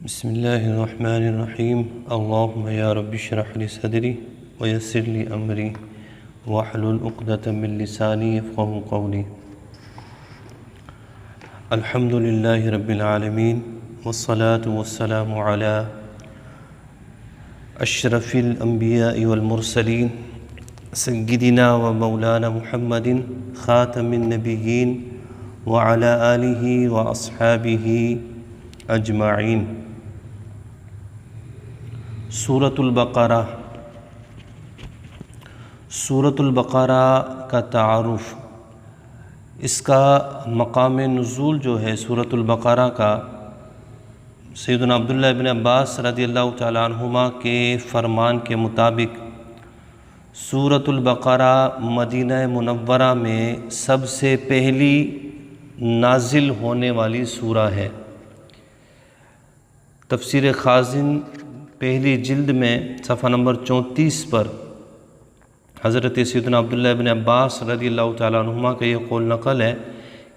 بسم اللہ الرحمن الرحیم اللہم یا رب اشرح لی صدری ویسر لی امری واحلل عقدۃ من لسانی یفقہوا قولی۔ الحمد للہ رب العالمین والصلاة والسلام علی اشرف الانبیاء والمرسلین سیدنا و مولانا محمد خاتم النبیین وعلی آلہ واصحابہ اجمعین۔ سورۃ البقرہ۔ سورۃ البقرہ کا تعارف، اس کا مقام نزول جو ہے سورۃ البقرہ کا، سیدنا عبداللہ ابن عباس رضی اللہ تعالیٰ عنہما کے فرمان کے مطابق سورۃ البقرہ مدینہ منورہ میں سب سے پہلی نازل ہونے والی سورہ ہے۔ تفسیر خازن پہلی جلد میں صفحہ نمبر 34 پر حضرت سیدنا عبداللہ ابن عباس رضی اللہ تعالیٰ عنہما کا یہ قول نقل ہے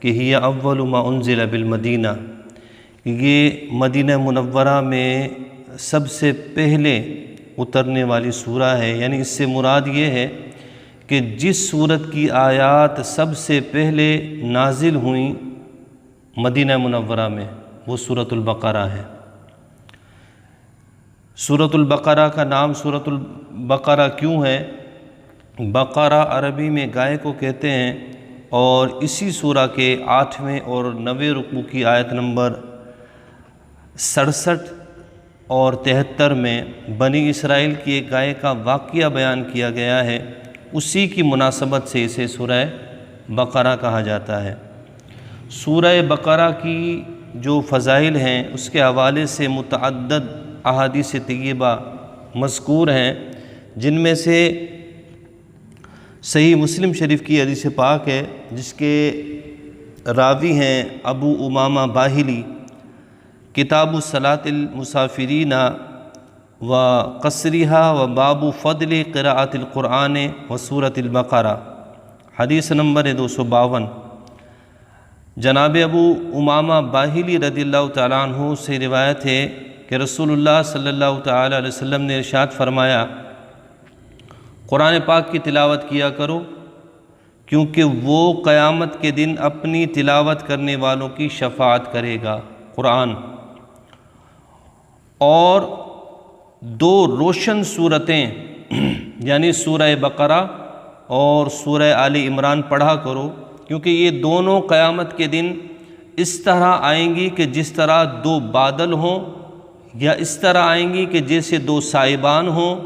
کہ ہی اول ما انزل بالمدینہ، یہ مدینہ منورہ میں سب سے پہلے اترنے والی سورہ ہے۔ یعنی اس سے مراد یہ ہے کہ جس سورت کی آیات سب سے پہلے نازل ہوئیں مدینہ منورہ میں وہ سورۃ البقرہ ہے۔ سورۃ البقرہ کا نام سورۃ البقرہ کیوں ہے؟ بقرہ عربی میں گائے کو کہتے ہیں، اور اسی سورہ کے 8ویں اور 9ویں رکوع کی آیت نمبر 67 اور 73 میں بنی اسرائیل کی ایک گائے کا واقعہ بیان کیا گیا ہے، اسی کی مناسبت سے اسے سورہ بقرہ کہا جاتا ہے۔ سورہ بقرہ کی جو فضائل ہیں اس کے حوالے سے متعدد احادیث طیبہ مذکور ہیں، جن میں سے صحیح مسلم شریف کی حدیث پاک ہے جس کے راوی ہیں ابو امامہ باہلی، کتاب الصلاۃ المسافرین و قصرہا و باب فضل قراءۃ القرآن و سورۃ البقرہ، حدیث نمبر 252۔ جناب ابو امامہ باہلی رضی اللہ تعالیٰ عنہ سے روایت ہے کہ رسول اللہ صلی اللہ تعالیٰ علیہ وسلم نے ارشاد فرمایا، قرآن پاک کی تلاوت کیا کرو، کیونکہ وہ قیامت کے دن اپنی تلاوت کرنے والوں کی شفاعت کرے گا۔ قرآن اور دو روشن صورتیں یعنی سورہ بقرہ اور سورہ آل عمران پڑھا کرو، کیونکہ یہ دونوں قیامت کے دن اس طرح آئیں گی کہ جس طرح دو بادل ہوں، یا اس طرح آئیں گی کہ جیسے دو سائبان ہوں،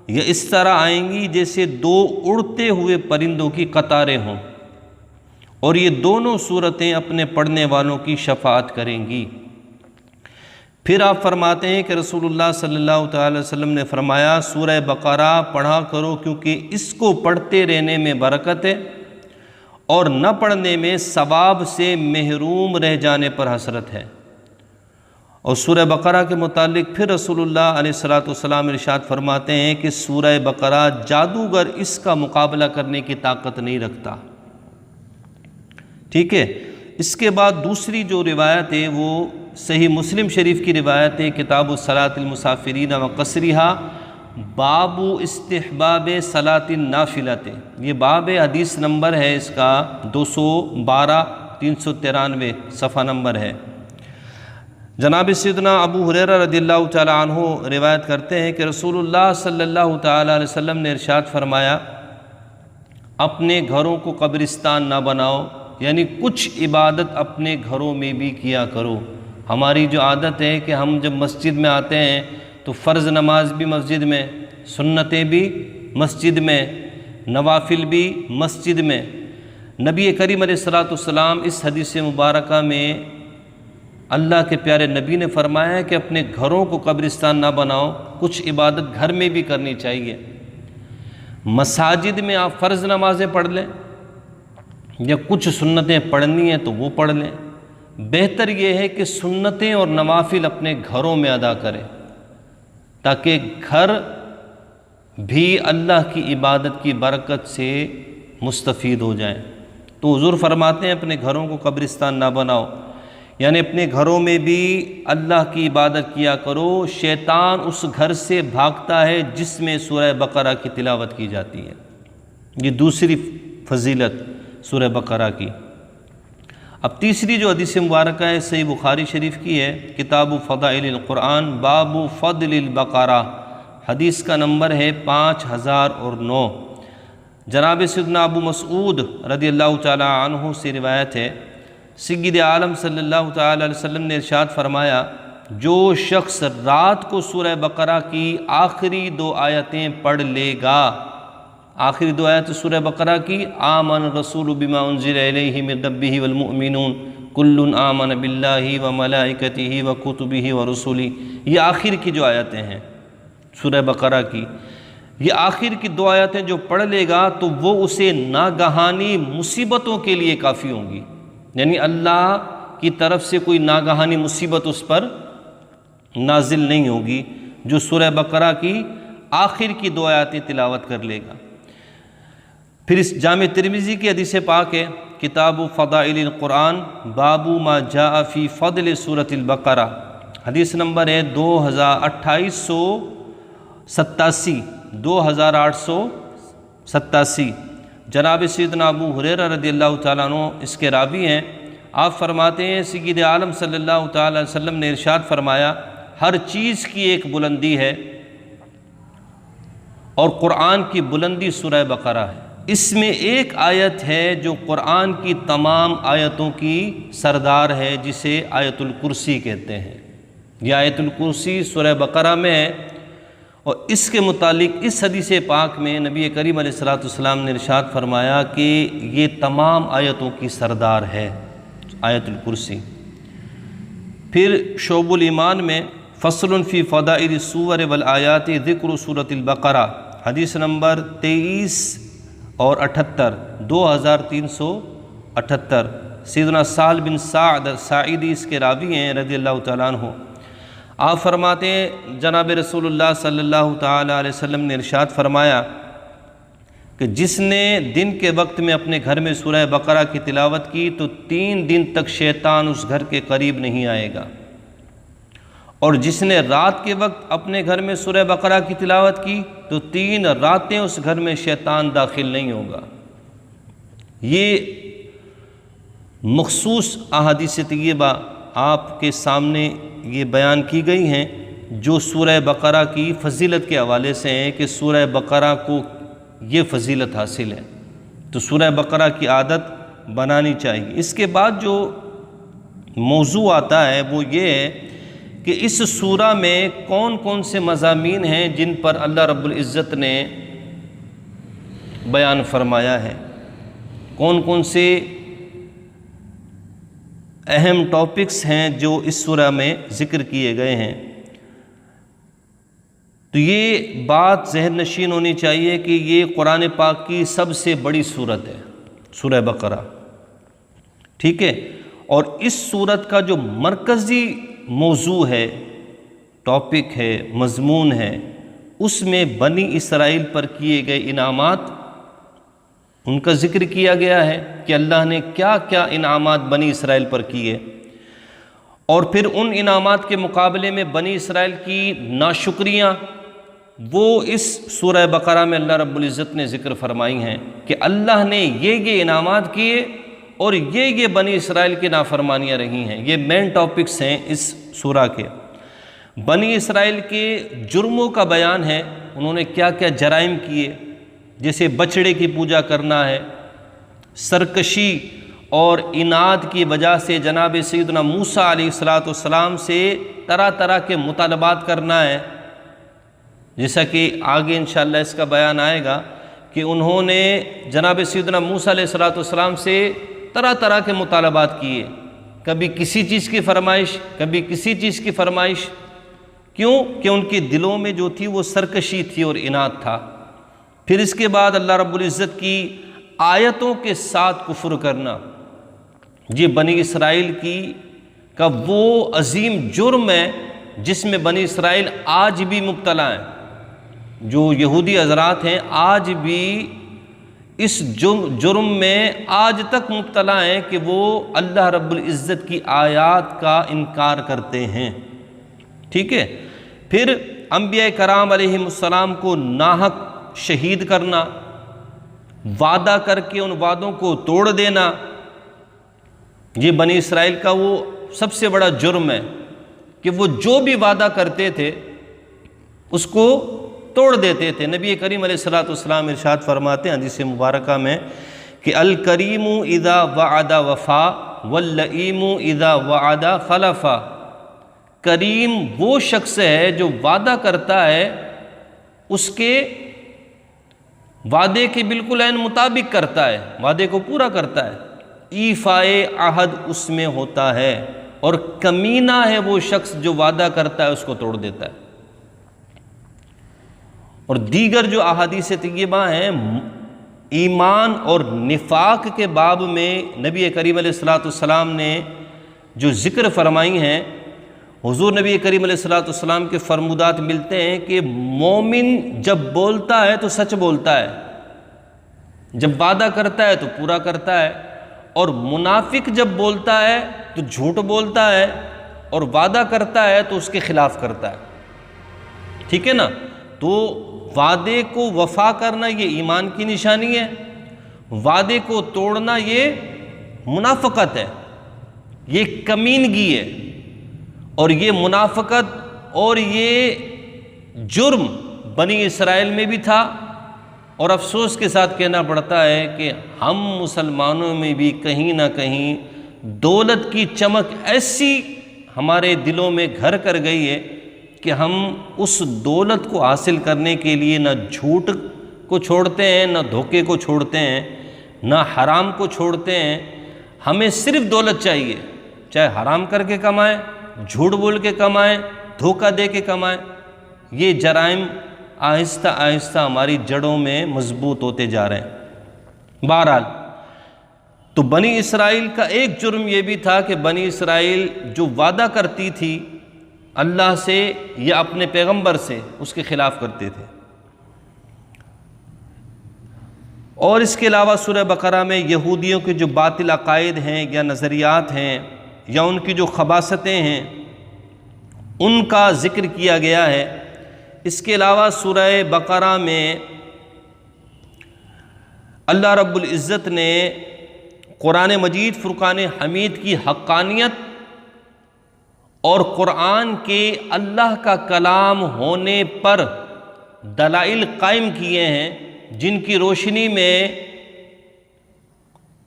یا اس طرح آئیں گی جیسے دو اڑتے ہوئے پرندوں کی قطاریں ہوں، اور یہ دونوں صورتیں اپنے پڑھنے والوں کی شفاعت کریں گی۔ پھر آپ فرماتے ہیں کہ رسول اللہ صلی اللہ تعالی وسلم نے فرمایا، سورہ بقرہ پڑھا کرو کیونکہ اس کو پڑھتے رہنے میں برکت ہے، اور نہ پڑھنے میں ثواب سے محروم رہ جانے پر حسرت ہے۔ اور سورہ بقرہ کے متعلق پھر رسول اللہ علیہ السلام ارشاد فرماتے ہیں کہ سورہ بقرہ جادوگر اس کا مقابلہ کرنے کی طاقت نہیں رکھتا۔ ٹھیک ہے، اس کے بعد دوسری جو روایت ہے وہ صحیح مسلم شریف کی روایت ہے، کتاب الصلاۃ المسافرین و قصرہا باب استحباب صلاۃ النافلۃ، یہ باب حدیث نمبر ہے اس کا 212 393 صفحہ نمبر ہے۔ جناب سیدنا ابو ہریرہ رضی اللہ تعالیٰ عنہ روایت کرتے ہیں کہ رسول اللہ صلی اللہ تعالیٰ علیہ وسلم نے ارشاد فرمایا، اپنے گھروں کو قبرستان نہ بناؤ، یعنی کچھ عبادت اپنے گھروں میں بھی کیا کرو۔ ہماری جو عادت ہے کہ ہم جب مسجد میں آتے ہیں تو فرض نماز بھی مسجد میں، سنتیں بھی مسجد میں، نوافل بھی مسجد میں۔ نبی کریم علیہ السلام اس حدیث مبارکہ میں اللہ کے پیارے نبی نے فرمایا ہے کہ اپنے گھروں کو قبرستان نہ بناؤ، کچھ عبادت گھر میں بھی کرنی چاہیے۔ مساجد میں آپ فرض نمازیں پڑھ لیں، یا کچھ سنتیں پڑھنی ہیں تو وہ پڑھ لیں۔ بہتر یہ ہے کہ سنتیں اور نوافل اپنے گھروں میں ادا کریں، تاکہ گھر بھی اللہ کی عبادت کی برکت سے مستفید ہو جائیں۔ تو حضور فرماتے ہیں اپنے گھروں کو قبرستان نہ بناؤ، یعنی اپنے گھروں میں بھی اللہ کی عبادت کیا کرو، شیطان اس گھر سے بھاگتا ہے جس میں سورہ بقرہ کی تلاوت کی جاتی ہے۔ یہ دوسری فضیلت سورہ بقرہ کی۔ اب تیسری جو حدیث مبارکہ ہے صحیح بخاری شریف کی ہے، کتاب فضائل القرآن باب فضل البقرہ، حدیث کا نمبر ہے 5009۔ جناب سیدنا ابو مسعود رضی اللہ تعالی عنہ سے روایت ہے، سید عالم صلی اللہ تعالی علیہ وسلم نے ارشاد فرمایا، جو شخص رات کو سورہ بقرہ کی آخری 2 آیتیں پڑھ لے گا، آخری 2 آیت سورہ بقرہ کی، آمن الرسول بما انزل الیہ من ربہ والمؤمنون کل آمن باللہ وملائکتہ وکتبہ ورسلہ، یہ آخر کی جو آیتیں ہیں سورہ بقرہ کی، یہ آخر کی 2 آیتیں جو پڑھ لے گا تو وہ اسے ناگہانی مصیبتوں کے لیے کافی ہوں گی، یعنی اللہ کی طرف سے کوئی ناگہانی مصیبت اس پر نازل نہیں ہوگی جو سورہ بقرہ کی آخر کی 2 آیتیں تلاوت کر لے گا۔ پھر اس جامع ترمذی کی حدیث پاک ہے، کتاب فضائل القرآن باب ما جاء فی فضل سورۃ البقرہ، حدیث نمبر ہے 2887 جناب سیدنا ابو ہریرہ رضی اللہ تعالیٰ عنہ اس کے راوی ہیں، آپ فرماتے ہیں سید عالم صلی اللہ تعالیٰ علیہ وسلم نے ارشاد فرمایا، ہر چیز کی ایک بلندی ہے اور قرآن کی بلندی سورہ بقرہ ہے، اس میں ایک آیت ہے جو قرآن کی تمام آیتوں کی سردار ہے، جسے آیت الکرسی کہتے ہیں۔ یہ آیت الکرسی سورہ بقرہ میں ہے، اور اس کے متعلق اس حدیث پاک میں نبی کریم علیہ السلام نے ارشاد فرمایا کہ یہ تمام آیتوں کی سردار ہے آیت الکرسی۔ پھر شعب الایمان میں فصل فی فضائل السور والآیات ذکر سورۃ البقرہ، حدیث نمبر 23 اور 78 2378، سیدنا سہل بن سعد ساعدی اس کے راوی ہیں رضی اللہ تعالیٰ عنہ، آپ فرماتے ہیں جناب رسول اللہ صلی اللہ تعالیٰ علیہ وسلم نے ارشاد فرمایا کہ جس نے دن کے وقت میں اپنے گھر میں سورہ بقرہ کی تلاوت کی تو 3 دن تک شیطان اس گھر کے قریب نہیں آئے گا، اور جس نے رات کے وقت اپنے گھر میں سورہ بقرہ کی تلاوت کی تو 3 راتیں اس گھر میں شیطان داخل نہیں ہوگا۔ یہ مخصوص احادیث طیبہ آپ کے سامنے یہ بیان کی گئی ہیں جو سورہ بقرہ کی فضیلت کے حوالے سے ہیں کہ سورہ بقرہ کو یہ فضیلت حاصل ہے، تو سورہ بقرہ کی عادت بنانی چاہیے۔ اس کے بعد جو موضوع آتا ہے وہ یہ ہے کہ اس سورہ میں کون کون سے مضامین ہیں جن پر اللہ رب العزت نے بیان فرمایا ہے، کون کون سے اہم ٹاپکس ہیں جو اس سورہ میں ذکر کیے گئے ہیں۔ تو یہ بات ذہن نشین ہونی چاہیے کہ یہ قرآن پاک کی سب سے بڑی سورت ہے سورہ بقرہ، ٹھیک ہے، اور اس سورت کا جو مرکزی موضوع ہے، ٹاپک ہے، مضمون ہے، اس میں بنی اسرائیل پر کیے گئے انعامات، ان کا ذکر کیا گیا ہے کہ اللہ نے کیا کیا انعامات بنی اسرائیل پر کیے، اور پھر ان انعامات کے مقابلے میں بنی اسرائیل کی ناشکریاں وہ اس سورہ بقرہ میں اللہ رب العزت نے ذکر فرمائی ہیں کہ اللہ نے یہ انعامات کیے اور یہ بنی اسرائیل کی نافرمانیاں رہی ہیں۔ یہ مین ٹاپکس ہیں اس سورہ کے۔ بنی اسرائیل کے جرموں کا بیان ہے، انہوں نے کیا کیا جرائم کیے، جیسے بچڑے کی پوجا کرنا ہے، سرکشی اور عناد کی وجہ سے جناب سیدنا موسیٰ علیہ السلام سے طرح طرح کے مطالبات کرنا ہے، جیسا کہ آگے انشاءاللہ اس کا بیان آئے گا کہ انہوں نے جناب سیدنا موسیٰ علیہ السلام سے طرح طرح کے مطالبات کیے، کبھی کسی چیز کی فرمائش، کبھی کسی چیز کی فرمائش، کیوں کہ ان کے دلوں میں جو تھی وہ سرکشی تھی اور عناد تھا۔ پھر اس کے بعد اللہ رب العزت کی آیتوں کے ساتھ کفر کرنا، یہ بنی اسرائیل کا وہ عظیم جرم ہے جس میں بنی اسرائیل آج بھی مبتلا ہیں۔ جو یہودی حضرات ہیں آج بھی اس جرم میں آج تک مبتلا ہیں کہ وہ اللہ رب العزت کی آیات کا انکار کرتے ہیں۔ ٹھیک ہے، پھر انبیاء کرام علیہم السلام کو ناحق شہید کرنا، وعدہ کر کے ان وعدوں کو توڑ دینا، یہ بنی اسرائیل کا وہ سب سے بڑا جرم ہے کہ وہ جو بھی وعدہ کرتے تھے اس کو توڑ دیتے تھے۔ نبی کریم علیہ السلام ارشاد فرماتے ہیں حدیث مبارکہ میں کہ الکریم اذا وعد وفا واللئیم اذا وعد خلفا۔ کریم وہ شخص ہے جو وعدہ کرتا ہے اس کے وعدے کے بالکل عین مطابق کرتا ہے، وعدے کو پورا کرتا ہے، ایفائے عہد اس میں ہوتا ہے، اور کمینہ ہے وہ شخص جو وعدہ کرتا ہے اس کو توڑ دیتا ہے۔ اور دیگر جو احادیث طیبہ ہیں ایمان اور نفاق کے باب میں نبی کریم علیہ السلام نے جو ذکر فرمائی ہیں، حضور نبی کریم علیہ السلام کے فرمودات ملتے ہیں کہ مومن جب بولتا ہے تو سچ بولتا ہے، جب وعدہ کرتا ہے تو پورا کرتا ہے، اور منافق جب بولتا ہے تو جھوٹ بولتا ہے، اور وعدہ کرتا ہے تو اس کے خلاف کرتا ہے۔ ٹھیک ہے نا؟ تو وعدے کو وفا کرنا یہ ایمان کی نشانی ہے، وعدے کو توڑنا یہ منافقت ہے، یہ کمینگی ہے، اور یہ منافقت اور یہ جرم بنی اسرائیل میں بھی تھا، اور افسوس کے ساتھ کہنا پڑتا ہے کہ ہم مسلمانوں میں بھی کہیں نہ کہیں دولت کی چمک ایسی ہمارے دلوں میں گھر کر گئی ہے کہ ہم اس دولت کو حاصل کرنے کے لیے نہ جھوٹ کو چھوڑتے ہیں، نہ دھوکے کو چھوڑتے ہیں، نہ حرام کو چھوڑتے ہیں۔ ہمیں صرف دولت چاہیے، چاہے حرام کر کے کمائیں، جھوٹ بول کے کمائیں، دھوکہ دے کے کمائیں۔ یہ جرائم آہستہ آہستہ ہماری جڑوں میں مضبوط ہوتے جا رہے ہیں۔ بہرحال تو بنی اسرائیل کا ایک جرم یہ بھی تھا کہ بنی اسرائیل جو وعدہ کرتی تھی اللہ سے یا اپنے پیغمبر سے، اس کے خلاف کرتے تھے۔ اور اس کے علاوہ سورہ بقرہ میں یہودیوں کے جو باطل عقائد ہیں یا نظریات ہیں یا ان کی جو خباثتیں ہیں ان کا ذکر کیا گیا ہے۔ اس کے علاوہ سورہ بقرہ میں اللہ رب العزت نے قرآن مجید فرقان حمید کی حقانیت اور قرآن کے اللہ کا کلام ہونے پر دلائل قائم کیے ہیں، جن کی روشنی میں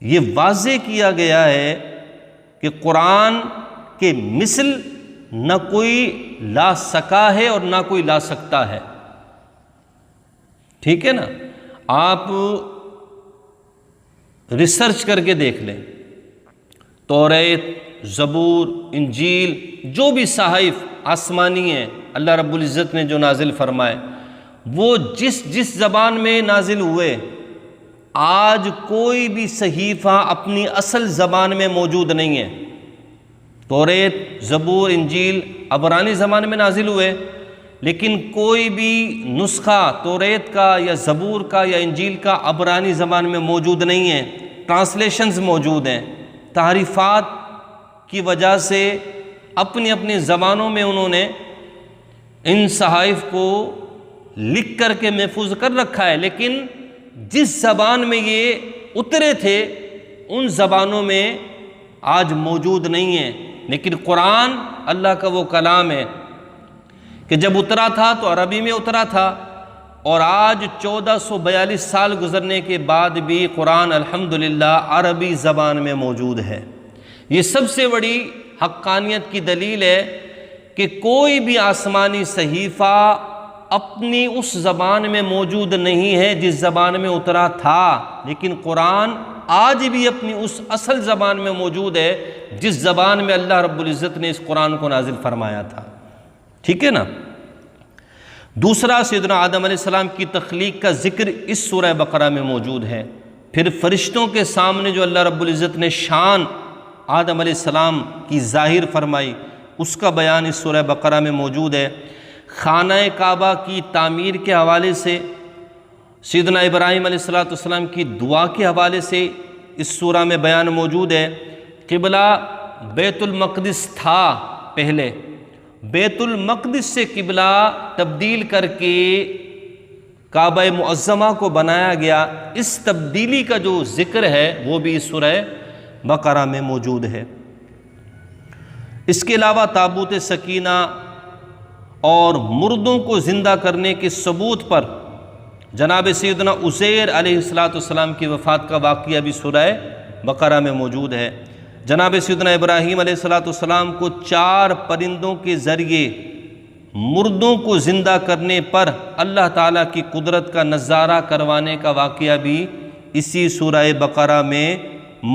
یہ واضح کیا گیا ہے کہ قرآن کے مثل نہ کوئی لا سکا ہے اور نہ کوئی لا سکتا ہے۔ ٹھیک ہے نا؟ آپ ریسرچ کر کے دیکھ لیں، توریت، زبور، انجیل، جو بھی صحائف آسمانی ہیں اللہ رب العزت نے جو نازل فرمائے، وہ جس زبان میں نازل ہوئے، آج کوئی بھی صحیفہ اپنی اصل زبان میں موجود نہیں ہے۔ توریت، زبور، انجیل عبرانی زبان میں نازل ہوئے، لیکن کوئی بھی نسخہ توریت کا یا زبور کا یا انجیل کا عبرانی زبان میں موجود نہیں ہے۔ ٹرانسلیشنز موجود ہیں، تحریفات کی وجہ سے اپنی اپنی زبانوں میں انہوں نے ان صحائف کو لکھ کر کے محفوظ کر رکھا ہے، لیکن جس زبان میں یہ اترے تھے ان زبانوں میں آج موجود نہیں ہیں۔ لیکن قرآن اللہ کا وہ کلام ہے کہ جب اترا تھا تو عربی میں اترا تھا، اور آج 1442 سال گزرنے کے بعد بھی قرآن الحمدللہ عربی زبان میں موجود ہے۔ یہ سب سے بڑی حقانیت کی دلیل ہے کہ کوئی بھی آسمانی صحیفہ اپنی اس زبان میں موجود نہیں ہے جس زبان میں اترا تھا، لیکن قرآن آج بھی اپنی اس اصل زبان میں موجود ہے جس زبان میں اللہ رب العزت نے اس قرآن کو نازل فرمایا تھا۔ ٹھیک ہے نا؟ دوسرا، سیدنا آدم علیہ السلام کی تخلیق کا ذکر اس سورہ بقرہ میں موجود ہے۔ پھر فرشتوں کے سامنے جو اللہ رب العزت نے شان آدم علیہ السلام کی ظاہر فرمائی، اس کا بیان اس سورہ بقرہ میں موجود ہے۔ خانہ کعبہ کی تعمیر کے حوالے سے سیدنا ابراہیم علیہ السلام کی دعا کے حوالے سے اس سورہ میں بیان موجود ہے۔ قبلہ بیت المقدس تھا پہلے، بیت المقدس سے قبلہ تبدیل کر کے کعبہ معظمہ کو بنایا گیا، اس تبدیلی کا جو ذکر ہے وہ بھی اس سورہ بقرہ میں موجود ہے۔ اس کے علاوہ تابوت سکینہ اور مردوں کو زندہ کرنے کے ثبوت پر جناب سیدنا عزیر علیہ السلام کی وفات کا واقعہ بھی سورہ بقرہ میں موجود ہے۔ جناب سیدنا ابراہیم علیہ السلام کو 4 پرندوں کے ذریعے مردوں کو زندہ کرنے پر اللہ تعالیٰ کی قدرت کا نظارہ کروانے کا واقعہ بھی اسی سورہ بقرہ میں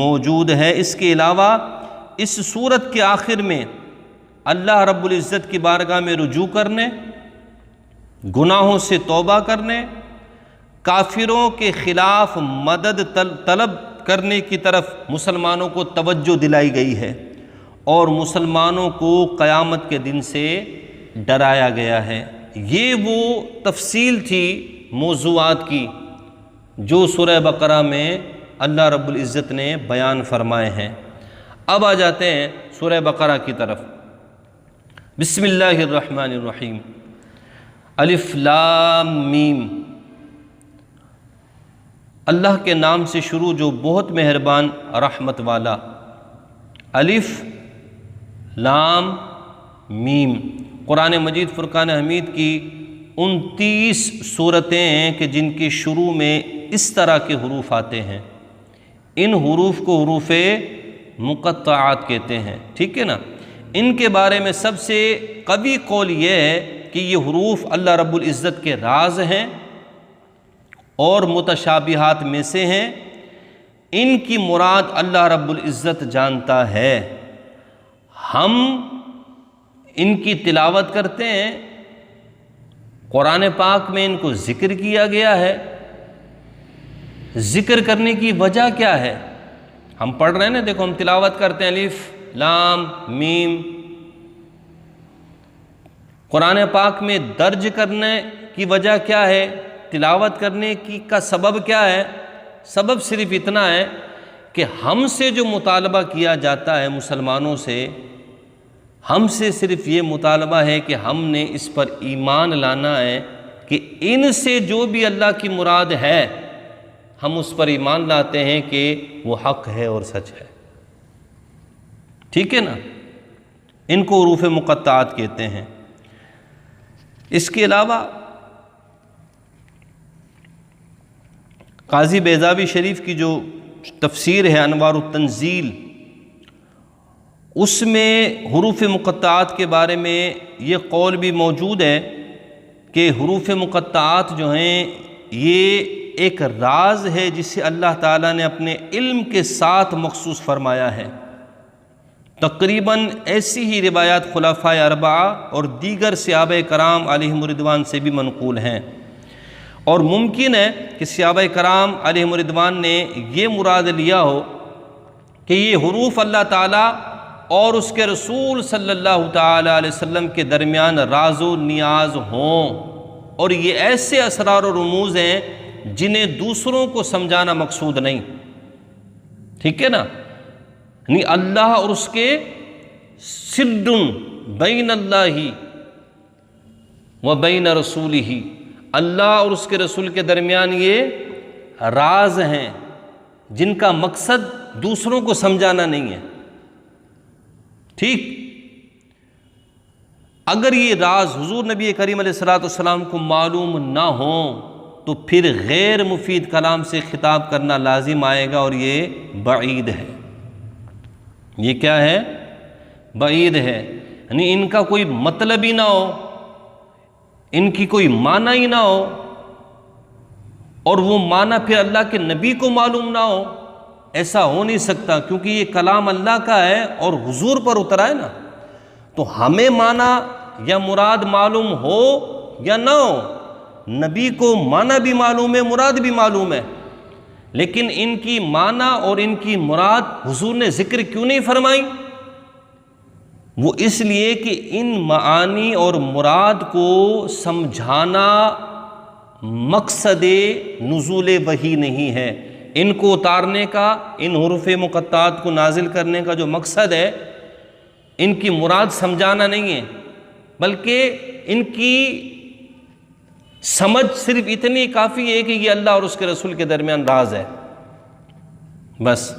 موجود ہے۔ اس کے علاوہ اس سورت کے آخر میں اللہ رب العزت کی بارگاہ میں رجوع کرنے، گناہوں سے توبہ کرنے، کافروں کے خلاف مدد طلب کرنے کی طرف مسلمانوں کو توجہ دلائی گئی ہے، اور مسلمانوں کو قیامت کے دن سے ڈرایا گیا ہے۔ یہ وہ تفصیل تھی موضوعات کی جو سورہ بقرہ میں اللہ رب العزت نے بیان فرمائے ہیں۔ اب آ جاتے ہیں سورہ بقرہ کی طرف۔ بسم اللہ الرحمن الرحیم۔ الف لام میم۔ اللہ کے نام سے شروع جو بہت مہربان رحمت والا۔ الف لام میم۔ قرآن مجید فرقان حمید کی 29 سورتیں ہیں کہ جن کے شروع میں اس طرح کے حروف آتے ہیں۔ ان حروف کو حروف مقطعات کہتے ہیں، ٹھیک ہے نا۔ ان کے بارے میں سب سے قوی قول یہ ہے کہ یہ حروف اللہ رب العزت کے راز ہیں اور متشابہات میں سے ہیں۔ ان کی مراد اللہ رب العزت جانتا ہے، ہم ان کی تلاوت کرتے ہیں۔ قرآن پاک میں ان کو ذکر کیا گیا ہے۔ ذکر کرنے کی وجہ کیا ہے؟ ہم پڑھ رہے ہیں نا، دیکھو ہم تلاوت کرتے ہیں الف لام میم۔ قرآن پاک میں درج کرنے کی وجہ کیا ہے؟ تلاوت کرنے کی کا سبب کیا ہے؟ سبب صرف اتنا ہے کہ ہم سے جو مطالبہ کیا جاتا ہے مسلمانوں سے، ہم سے صرف یہ مطالبہ ہے کہ ہم نے اس پر ایمان لانا ہے کہ ان سے جو بھی اللہ کی مراد ہے ہم اس پر ایمان لاتے ہیں کہ وہ حق ہے اور سچ ہے، ٹھیک ہے نا۔ ان کو حروف مقطعات کہتے ہیں۔ اس کے علاوہ قاضی بیضاوی شریف کی جو تفسیر ہے انوار التنزیل، اس میں حروف مقطعات کے بارے میں یہ قول بھی موجود ہے کہ حروف مقطعات جو ہیں یہ ایک راز ہے جسے اللہ تعالیٰ نے اپنے علم کے ساتھ مخصوص فرمایا ہے۔ تقریباً ایسی ہی روایات خلفائے اربعہ اور دیگر صحابہ کرام علیہم رضوان سے بھی منقول ہیں، اور ممکن ہے کہ صحابہ کرام علیہم رضوان نے یہ مراد لیا ہو کہ یہ حروف اللہ تعالیٰ اور اس کے رسول صلی اللہ تعالیٰ علیہ وسلم کے درمیان راز و نیاز ہوں، اور یہ ایسے اسرار و رموز ہیں جنہیں دوسروں کو سمجھانا مقصود نہیں، ٹھیک ہے نا۔ یعنی اللہ اور اس کے سر بین اللہ و بین رسولہ، اللہ اور اس کے رسول کے درمیان یہ راز ہیں جن کا مقصد دوسروں کو سمجھانا نہیں ہے، ٹھیک۔ اگر یہ راز حضور نبی کریم علیہ السلام کو معلوم نہ ہوں تو پھر غیر مفید کلام سے خطاب کرنا لازم آئے گا، اور یہ بعید ہے۔ یہ کیا ہے؟ بعید ہے، یعنی ان کا کوئی مطلب ہی نہ ہو، ان کی کوئی معنی ہی نہ ہو، اور وہ معنی پھر اللہ کے نبی کو معلوم نہ ہو، ایسا ہو نہیں سکتا، کیونکہ یہ کلام اللہ کا ہے اور حضور پر اترا ہے نا۔ تو ہمیں معنی یا مراد معلوم ہو یا نہ ہو، نبی کو معنی بھی معلوم ہے، مراد بھی معلوم ہے، لیکن ان کی معنی اور ان کی مراد حضور نے ذکر کیوں نہیں فرمائی؟ وہ اس لیے کہ ان معانی اور مراد کو سمجھانا مقصد نزول وحی نہیں ہے۔ ان کو اتارنے کا، ان حروف مقطعات کو نازل کرنے کا جو مقصد ہے، ان کی مراد سمجھانا نہیں ہے، بلکہ ان کی سمجھ صرف اتنی کافی ہے کہ یہ اللہ اور اس کے رسول کے درمیان راز ہے، بس۔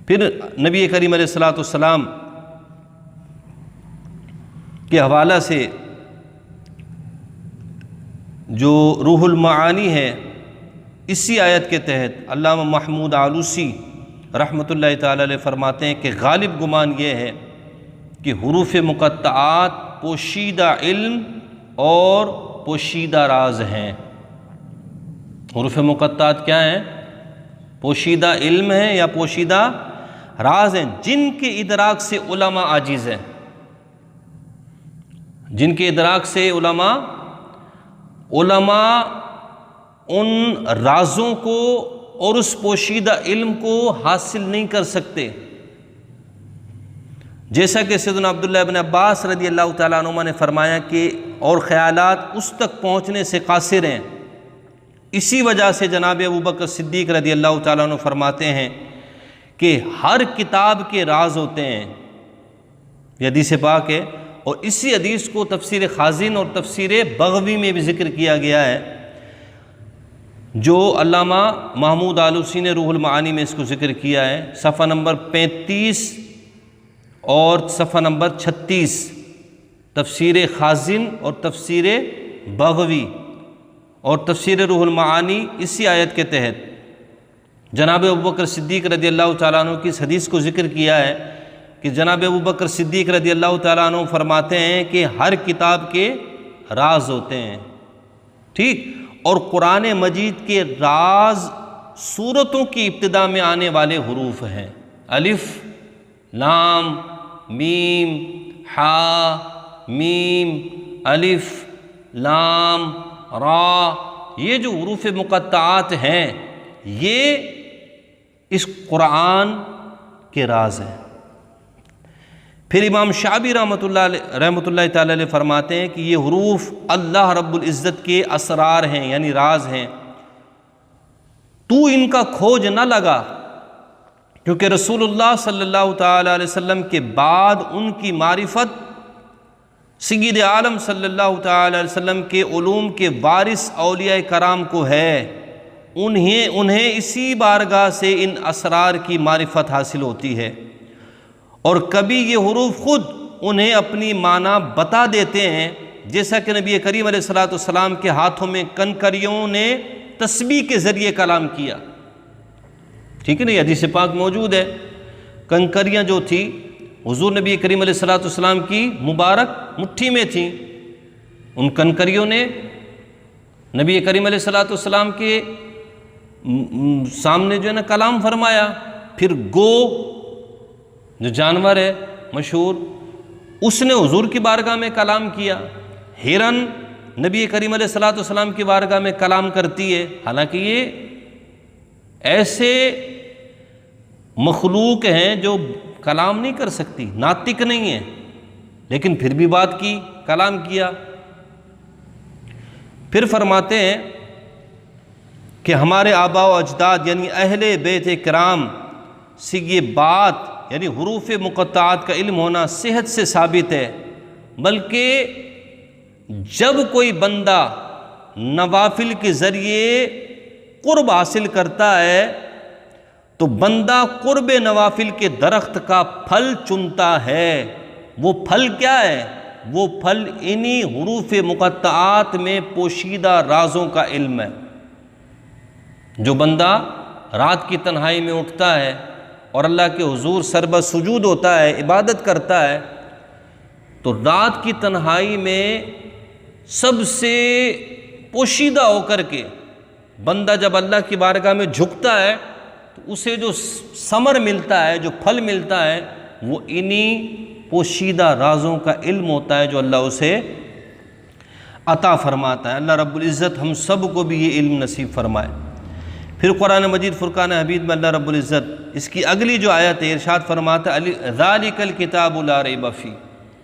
پھر نبی کریم علیہ الصلوۃ والسلام کے حوالہ سے جو روح المعانی ہے، اسی آیت کے تحت علامہ محمود آلوسی رحمۃ اللہ تعالی علیہ فرماتے ہیں کہ غالب گمان یہ ہے کہ حروف مقطعات پوشیدہ علم اور پوشیدہ راز ہیں۔ حروف مقطعات کیا ہیں؟ پوشیدہ علم ہیں یا پوشیدہ راز ہیں، جن کے ادراک سے علماء عاجز ہیں، جن کے ادراک سے علماء ان رازوں کو اور اس پوشیدہ علم کو حاصل نہیں کر سکتے، جیسا کہ سیدنا عبداللہ ابن عباس رضی اللہ تعالیٰ عنہما نے فرمایا کہ اور خیالات اس تک پہنچنے سے قاصر ہیں۔ اسی وجہ سے جناب ابوبکر صدیق رضی اللہ تعالیٰ عنہ فرماتے ہیں کہ ہر کتاب کے راز ہوتے ہیں، یہ حدیث پاک ہے، اور اسی حدیث کو تفسیر خازن اور تفسیر بغوی میں بھی ذکر کیا گیا ہے، جو علامہ محمود آلوسی نے روح المعانی میں اس کو ذکر کیا ہے، صفحہ نمبر 35 اور صفحہ نمبر 36، تفسیر خازن اور تفسیر بغوی اور تفسیر روح المعانی، اسی آیت کے تحت جناب ابوبکر صدیق رضی اللہ تعالیٰ عنہ کی اس حدیث کو ذکر کیا ہے کہ جناب ابوبکر صدیق رضی اللہ تعالیٰ عنہ فرماتے ہیں کہ ہر کتاب کے راز ہوتے ہیں، ٹھیک، اور قرآن مجید کے راز سورتوں کی ابتدا میں آنے والے حروف ہیں، الف، لام، میم، ہا، میم، الف، لام، را، یہ جو حروف مقطعات ہیں یہ اس قرآن کے راز ہیں۔ پھر امام شعبی رحمۃ اللہ تعالی علیہ فرماتے ہیں کہ یہ حروف اللہ رب العزت کے اسرار ہیں، یعنی راز ہیں، تو ان کا کھوج نہ لگا، کیونکہ رسول اللہ صلی اللہ تعالی علیہ وسلم کے بعد ان کی معرفت سید عالم صلی اللہ تعالی علیہ وسلم کے علوم کے وارث اولیاء کرام کو ہے، انہیں اسی بارگاہ سے ان اسرار کی معرفت حاصل ہوتی ہے، اور کبھی یہ حروف خود انہیں اپنی معنی بتا دیتے ہیں، جیسا کہ نبی کریم علیہ الصلوۃ والسلام کے ہاتھوں میں کنکریوں نے تسبیح کے ذریعے کلام کیا، ٹھیک ہے نا، یہ حدیث پاک موجود ہے۔ کنکریاں جو تھی حضور نبی کریم علیہ الصلوۃ والسلام کی مبارک مٹھی میں تھیں، ان کنکریوں نے نبی کریم علیہ الصلوۃ والسلام کے سامنے جو ہے نا کلام فرمایا۔ پھر گو جو جانور ہے مشہور، اس نے حضور کی بارگاہ میں کلام کیا، ہرن نبی کریم علیہ الصلوۃ والسلام کی بارگاہ میں کلام کرتی ہے، حالانکہ یہ ایسے مخلوق ہیں جو کلام نہیں کر سکتی، ناطق نہیں ہے، لیکن پھر بھی بات کی، کلام کیا۔ پھر فرماتے ہیں کہ ہمارے آباء و اجداد یعنی اہل بیت کرام سے یہ بات یعنی حروف مقطعات کا علم ہونا صحت سے ثابت ہے، بلکہ جب کوئی بندہ نوافل کے ذریعے قرب حاصل کرتا ہے تو بندہ قرب نوافل کے درخت کا پھل چنتا ہے۔ وہ پھل کیا ہے؟ وہ پھل انہی حروف مقطعات میں پوشیدہ رازوں کا علم ہے۔ جو بندہ رات کی تنہائی میں اٹھتا ہے اور اللہ کے حضور سربہ سجود ہوتا ہے، عبادت کرتا ہے، تو رات کی تنہائی میں سب سے پوشیدہ ہو کر کے بندہ جب اللہ کی بارگاہ میں جھکتا ہے تو اسے جو ثمر ملتا ہے، جو پھل ملتا ہے، وہ انہی پوشیدہ رازوں کا علم ہوتا ہے جو اللہ اسے عطا فرماتا ہے۔ اللہ رب العزت ہم سب کو بھی یہ علم نصیب فرمائے۔ پھر قرآن مجید فرقان حمید میں اللہ رب العزت اس کی اگلی جو آیت ہے ارشاد فرماتا ہے ذالک الکتاب لا ریب فیہ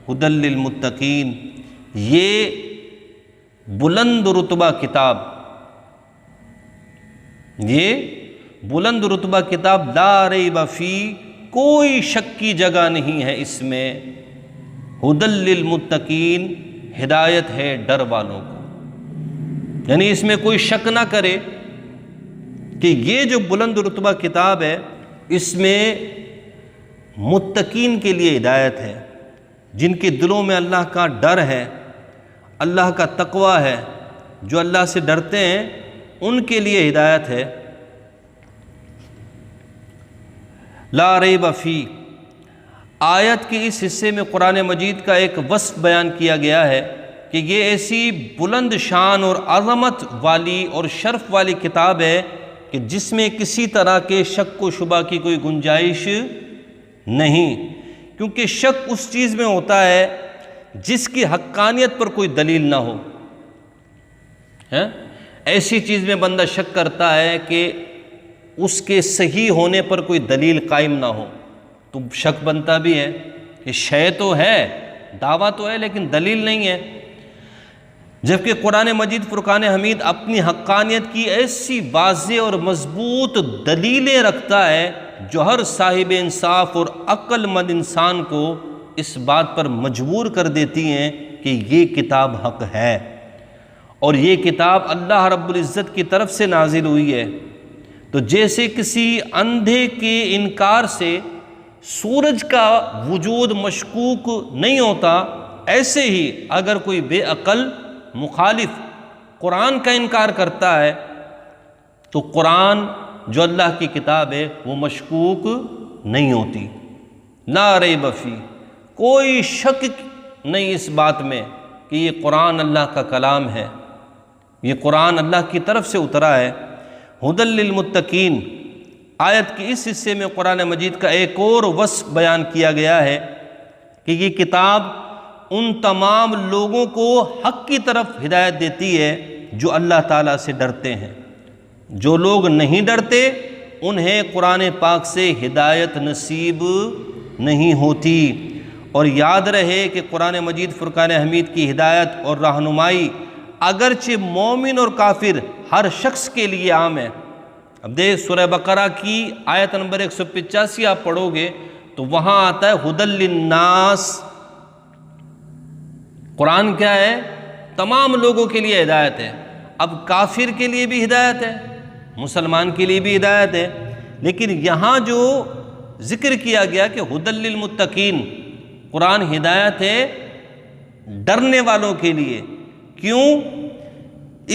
ھدی للمتقین، یہ بلند رتبہ کتاب، یہ بلند رتبہ کتاب لا ریب فی، کوئی شک کی جگہ نہیں ہے اس میں، ھدی للمتقین، ہدایت ہے ڈر والوں کو، یعنی اس میں کوئی شک نہ کرے کہ یہ جو بلند رتبہ کتاب ہے اس میں متقین کے لیے ہدایت ہے، جن کے دلوں میں اللہ کا ڈر ہے، اللہ کا تقوی ہے، جو اللہ سے ڈرتے ہیں ان کے لیے ہدایت ہے۔ لا ریب فی، آیت کے اس حصے میں قرآن مجید کا ایک وصف بیان کیا گیا ہے کہ یہ ایسی بلند شان اور عظمت والی اور شرف والی کتاب ہے کہ جس میں کسی طرح کے شک و شبہ کی کوئی گنجائش نہیں، کیونکہ شک اس چیز میں ہوتا ہے جس کی حقانیت پر کوئی دلیل نہ ہو، ایسی چیز میں بندہ شک کرتا ہے کہ اس کے صحیح ہونے پر کوئی دلیل قائم نہ ہو، تو شک بنتا بھی ہے کہ شے تو ہے، دعویٰ تو ہے لیکن دلیل نہیں ہے۔ جبکہ قرآن مجید فرقان حمید اپنی حقانیت کی ایسی واضح اور مضبوط دلیلیں رکھتا ہے جو ہر صاحب انصاف اور عقل مند انسان کو اس بات پر مجبور کر دیتی ہیں کہ یہ کتاب حق ہے، اور یہ کتاب اللہ رب العزت کی طرف سے نازل ہوئی ہے۔ تو جیسے کسی اندھے کے انکار سے سورج کا وجود مشکوک نہیں ہوتا، ایسے ہی اگر کوئی بے عقل مخالف قرآن کا انکار کرتا ہے تو قرآن جو اللہ کی کتاب ہے وہ مشکوک نہیں ہوتی۔ لا ریب فی، کوئی شک نہیں اس بات میں کہ یہ قرآن اللہ کا کلام ہے، یہ قرآن اللہ کی طرف سے اترا ہے۔ ھدی للمتقین، آیت کے اس حصے میں قرآن مجید کا ایک اور وصف بیان کیا گیا ہے کہ یہ کتاب ان تمام لوگوں کو حق کی طرف ہدایت دیتی ہے جو اللہ تعالیٰ سے ڈرتے ہیں۔ جو لوگ نہیں ڈرتے انہیں قرآن پاک سے ہدایت نصیب نہیں ہوتی۔ اور یاد رہے کہ قرآن مجید فرقان حمید کی ہدایت اور رہنمائی اگرچہ مومن اور کافر ہر شخص کے لیے عام ہے۔ اب دیکھ سورہ بقرہ کی آیت نمبر 185 آپ پڑھو گے تو وہاں آتا ہے ھدی للناس، قرآن کیا ہے؟ تمام لوگوں کے لیے ہدایت ہے۔ اب کافر کے لیے بھی ہدایت ہے، مسلمان کے لیے بھی ہدایت ہے، لیکن یہاں جو ذکر کیا گیا کہ ھدی للمتقین، قرآن ہدایت ہے ڈرنے والوں کے لیے۔ کیوں؟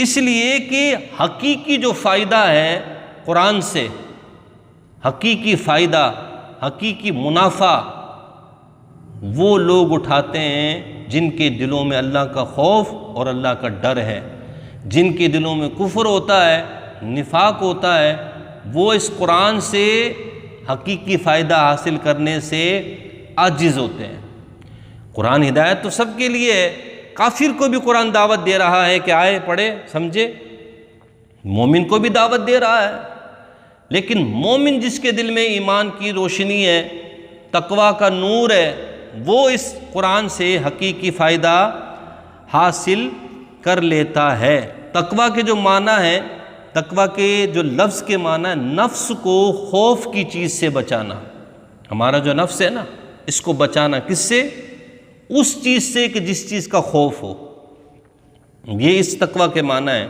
اس لیے کہ حقیقی جو فائدہ ہے قرآن سے، حقیقی فائدہ، حقیقی منافع وہ لوگ اٹھاتے ہیں جن کے دلوں میں اللہ کا خوف اور اللہ کا ڈر ہے۔ جن کے دلوں میں کفر ہوتا ہے، نفاق ہوتا ہے، وہ اس قرآن سے حقیقی فائدہ حاصل کرنے سے عاجز ہوتے ہیں۔ قرآن ہدایت تو سب کے لیے ہے، کافر کو بھی قرآن دعوت دے رہا ہے کہ آئے پڑھے سمجھے، مومن کو بھی دعوت دے رہا ہے، لیکن مومن جس کے دل میں ایمان کی روشنی ہے، تقوی کا نور ہے، وہ اس قرآن سے حقیقی فائدہ حاصل کر لیتا ہے۔ تقوی کے جو معنی ہے، تقوی کے جو لفظ کے معنی ہے، نفس کو خوف کی چیز سے بچانا۔ ہمارا جو نفس ہے نا، اس کو بچانا کس سے؟ اس چیز سے کہ جس چیز کا خوف ہو، یہ اس تقوی کے معنی ہے۔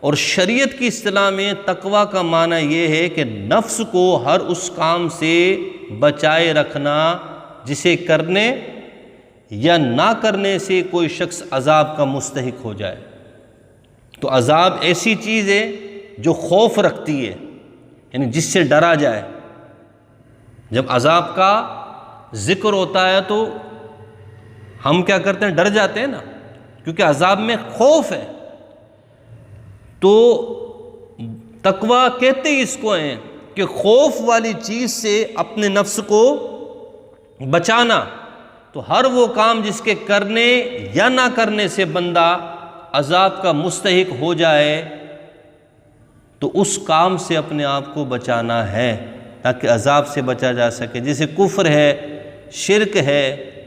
اور شریعت کی اصطلاح میں تقوی کا معنی یہ ہے کہ نفس کو ہر اس کام سے بچائے رکھنا جسے کرنے یا نہ کرنے سے کوئی شخص عذاب کا مستحق ہو جائے۔ تو عذاب ایسی چیز ہے جو خوف رکھتی ہے، یعنی جس سے ڈرا جائے۔ جب عذاب کا ذکر ہوتا ہے تو ہم کیا کرتے ہیں؟ ڈر جاتے ہیں نا، کیونکہ عذاب میں خوف ہے۔ تو تقویٰ کہتے ہی اس کو ہیں کہ خوف والی چیز سے اپنے نفس کو بچانا۔ تو ہر وہ کام جس کے کرنے یا نہ کرنے سے بندہ عذاب کا مستحق ہو جائے تو اس کام سے اپنے آپ کو بچانا ہے تاکہ عذاب سے بچا جا سکے۔ جیسے کفر ہے، شرک ہے،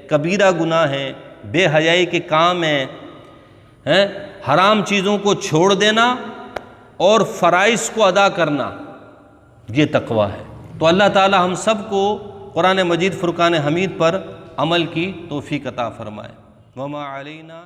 کبیرہ گناہ ہے، بے حیائی کے کام ہیں، ہیں، حرام چیزوں کو چھوڑ دینا اور فرائض کو ادا کرنا، یہ تقویٰ ہے۔ تو اللہ تعالی ہم سب کو قرآن مجید فرقان حمید پر عمل کی توفیق عطا فرمائے۔ وما علینا